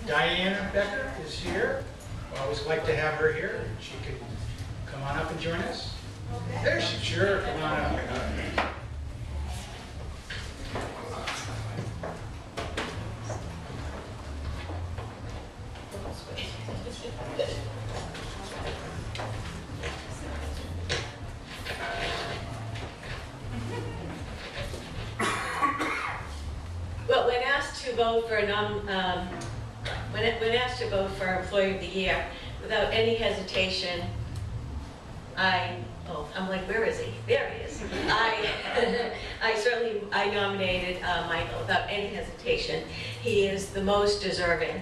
Diana Becker is here. I always like to have her here. She could come on up and join us. Okay. There she is. Sure, come on up. Well, when asked to vote for when asked to vote for Employee of the Year, without any hesitation, I'm like, where is he? There he is. I nominated Michael without any hesitation. He is the most deserving.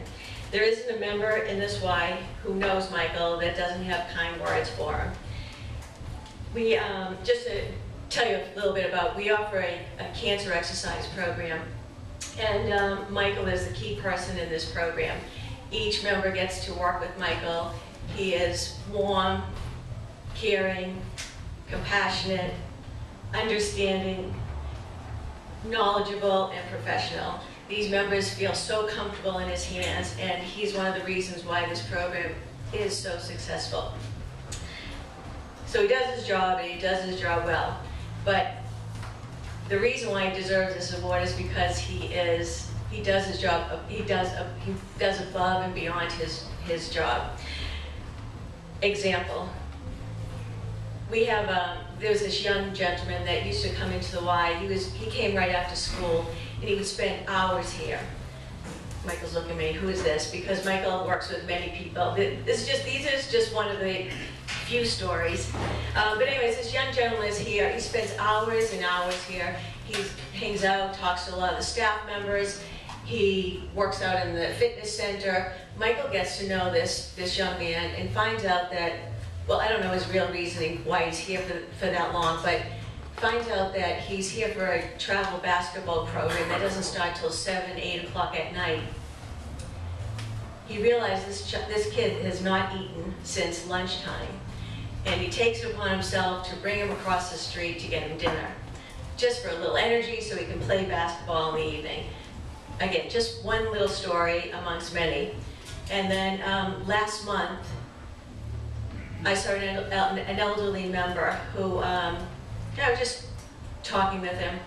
There isn't a member in this Y who knows Michael that doesn't have kind words for him. We, just to tell you a little bit about, we offer a cancer exercise program. And Michael is the key person in this program. Each member gets to work with Michael. He is warm, caring, compassionate, understanding, knowledgeable, and professional. These members feel so comfortable in his hands, and he's one of the reasons why this program is so successful. So he does his job, and he does his job well. But the reason why he deserves this award is because he does his job, he does above and beyond his job. Example, we have, there was this young gentleman that used to come into the Y. He came right after school, and he would spend hours here. Michael's looking at me, who is this? Because Michael works with many people. These is just one of the few stories. But anyways, this young gentleman is here. He spends hours and hours here. He hangs out, talks to a lot of the staff members. He works out in the fitness center. Michael gets to know this young man and finds out that, well, I don't know his real reasoning why he's here for that long, but finds out that he's here for a travel basketball program that doesn't start till 7, 8 o'clock at night. He realized this kid has not eaten since lunchtime, and he takes it upon himself to bring him across the street to get him dinner, just for a little energy so he can play basketball in the evening. Again, just one little story amongst many. And then last month, I saw an elderly member who, I was just talking with him.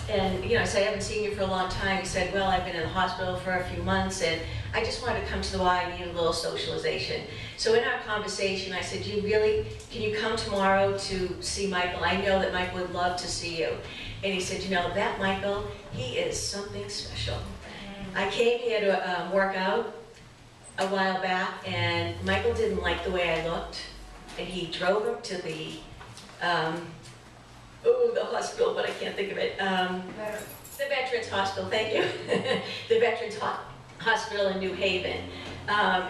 And I said, I haven't seen you for a long time. He said, well, I've been in the hospital for a few months, and I just wanted to come to the Y. I need a little socialization. So in our conversation, I said, can you come tomorrow to see Michael? I know that Michael would love to see you. And he said, that Michael, he is something special. I came here to work out a while back, and Michael didn't like the way I looked, and he drove him to the hospital, but I can't think of it. The Veterans Hospital, thank you. The Veterans Hospital in New Haven. And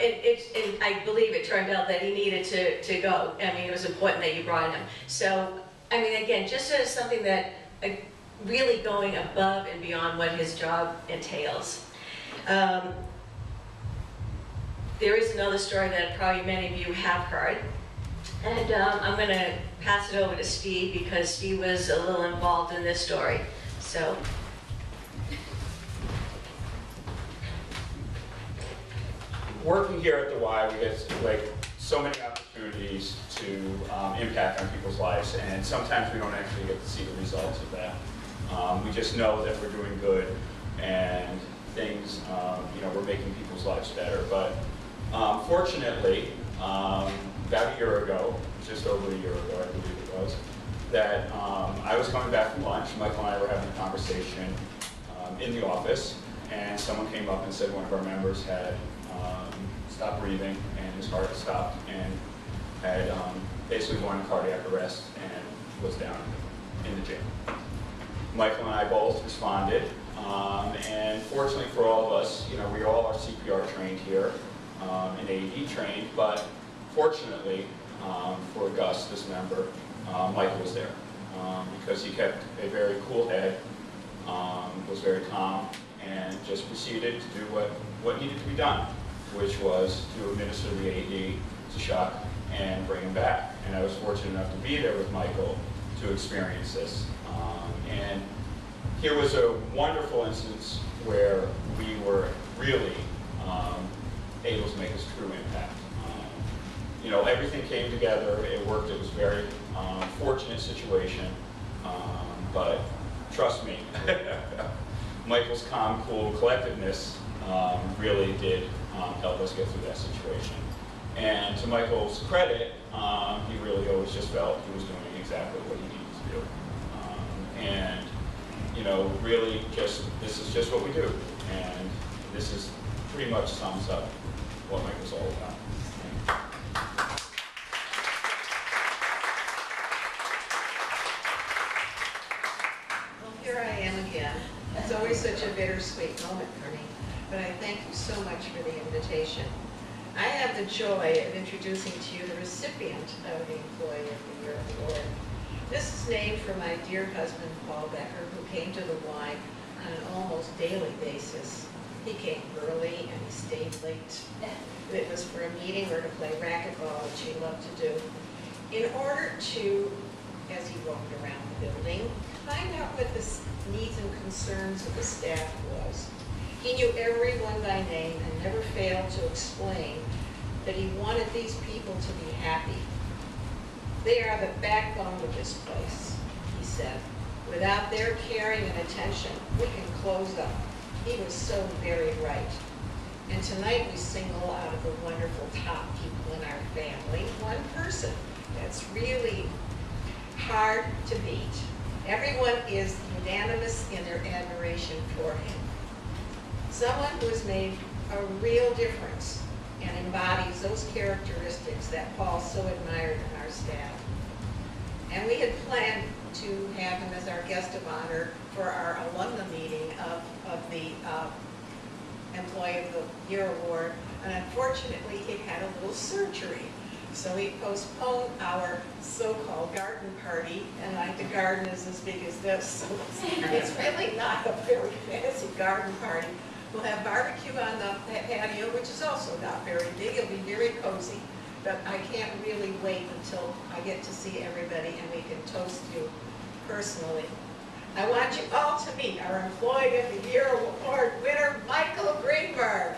I believe it turned out that he needed to go. I mean, it was important that you brought him. So, I mean, again, just as something that really going above and beyond what his job entails. There is another story that probably many of you have heard. And I'm going to pass it over to Steve because Steve was a little involved in this story. So. Working here at the Y, we get so many opportunities to impact on people's lives, and sometimes we don't actually get to see the results of that. We just know that we're doing good and things, we're making people's lives better. But fortunately, about a year ago, just over a year ago, I believe it was, that I was coming back from lunch. Michael and I were having a conversation in the office, and someone came up and said one of our members had stopped breathing, and his heart stopped, and had basically gone cardiac arrest and was down in the gym. Michael and I both responded, and fortunately for all of us, we all are CPR trained here and AED trained, but fortunately for Gus, this member, Michael was there because he kept a very cool head, was very calm, and just proceeded to do what needed to be done, which was to administer the AED to shock and bring him back. And I was fortunate enough to be there with Michael to experience this. And here was a wonderful instance where we were really able to make this true impact. You know, everything came together, it worked, it was a very fortunate situation, but trust me, Michael's calm, cool collectedness really did help us get through that situation. And to Michael's credit, he really always just felt he was doing exactly what he needed to do. And, you know, really just, this is just what we do. And this is pretty much sums up what Michael's all about. Well, here I am again. It's always such a bittersweet moment for me, but I thank you so much for the invitation. I have the joy of introducing to you the recipient of the Employee of the Year Award. This is named for my dear husband, Paul Becker, who came to the Y on an almost daily basis. He came early and he stayed late. It was for a meeting or to play racquetball, which he loved to do, in order to, as he walked around the building, find out what the needs and concerns of the staff was. He knew everyone by name and never failed to explain that he wanted these people to be happy. They are the backbone of this place, he said. Without their caring and attention, we can close up. He was so very right. And tonight we single out of the wonderful top people in our family, one person that's really hard to beat. Everyone is unanimous in their admiration for him. Someone who has made a real difference and embodies those characteristics that Paul so admired in our staff. And we had planned to have him as our guest of honor for our alumni meeting of the Employee of the Year Award, and unfortunately he had a little surgery. So we postponed our so-called garden party, and like the garden is as big as this, so it's really not a very fancy garden party. We'll have barbecue on the patio, which is also not very big. It'll be very cozy, but I can't really wait until I get to see everybody and we can toast you personally. I want you all to meet our Employee of the Year Award winner, Michael Greenberg.